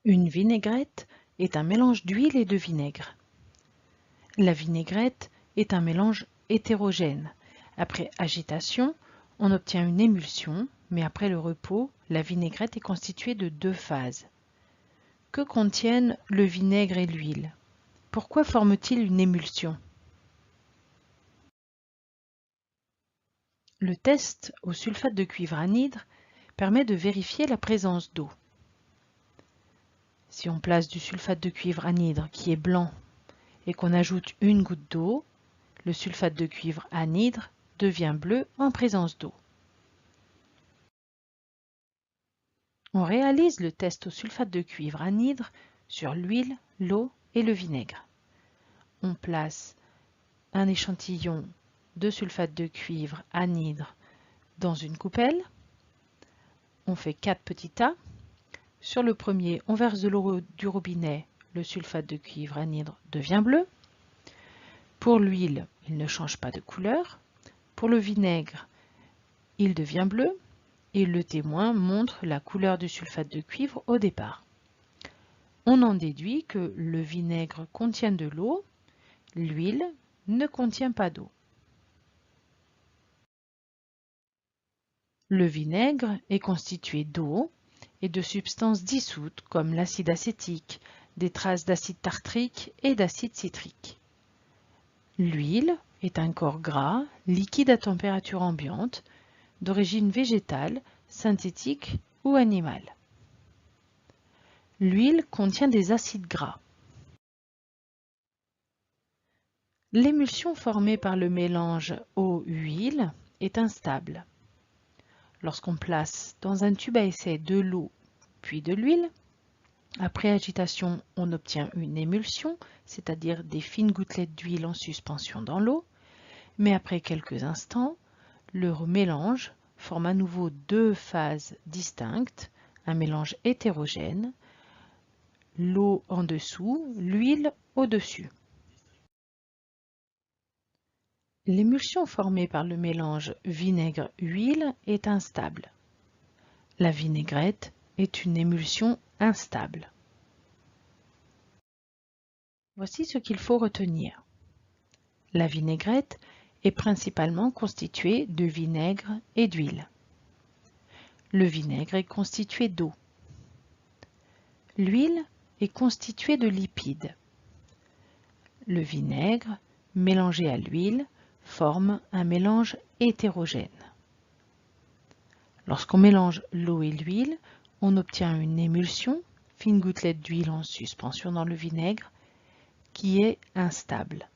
Une vinaigrette est un mélange d'huile et de vinaigre. La vinaigrette est un mélange hétérogène. Après agitation, on obtient une émulsion, mais après le repos, la vinaigrette est constituée de deux phases. Que contiennent le vinaigre et l'huile? Pourquoi forment-ils une émulsion? Le test au sulfate de cuivre anhydre permet de vérifier la présence d'eau. Si on place du sulfate de cuivre anhydre qui est blanc et qu'on ajoute une goutte d'eau, le sulfate de cuivre anhydre devient bleu en présence d'eau. On réalise le test au sulfate de cuivre anhydre sur l'huile, l'eau et le vinaigre. On place un échantillon de sulfate de cuivre anhydre dans une coupelle. On fait 4 petits tas. Sur le premier, on verse de l'eau du robinet. Le sulfate de cuivre anhydre devient bleu. Pour l'huile, il ne change pas de couleur. Pour le vinaigre, il devient bleu. Et le témoin montre la couleur du sulfate de cuivre au départ. On en déduit que le vinaigre contient de l'eau, l'huile ne contient pas d'eau. Le vinaigre est constitué d'eau et de substances dissoutes comme l'acide acétique, des traces d'acide tartrique et d'acide citrique. L'huile est un corps gras, liquide à température ambiante, d'origine végétale, synthétique ou animale. L'huile contient des acides gras. L'émulsion formée par le mélange eau-huile est instable. Lorsqu'on place dans un tube à essai de l'eau puis de l'huile, après agitation, on obtient une émulsion, c'est-à-dire des fines gouttelettes d'huile en suspension dans l'eau, mais après quelques instants, le mélange forme à nouveau deux phases distinctes, un mélange hétérogène, l'eau en dessous, l'huile au-dessus. L'émulsion formée par le mélange vinaigre-huile est instable. La vinaigrette est une émulsion instable. Voici ce qu'il faut retenir. La vinaigrette est principalement constituée de vinaigre et d'huile. Le vinaigre est constitué d'eau. L'huile est constituée de lipides. Le vinaigre, mélangé à l'huile, forme un mélange hétérogène. Lorsqu'on mélange l'eau et l'huile, on obtient une émulsion, fine gouttelette d'huile en suspension dans le vinaigre, qui est instable.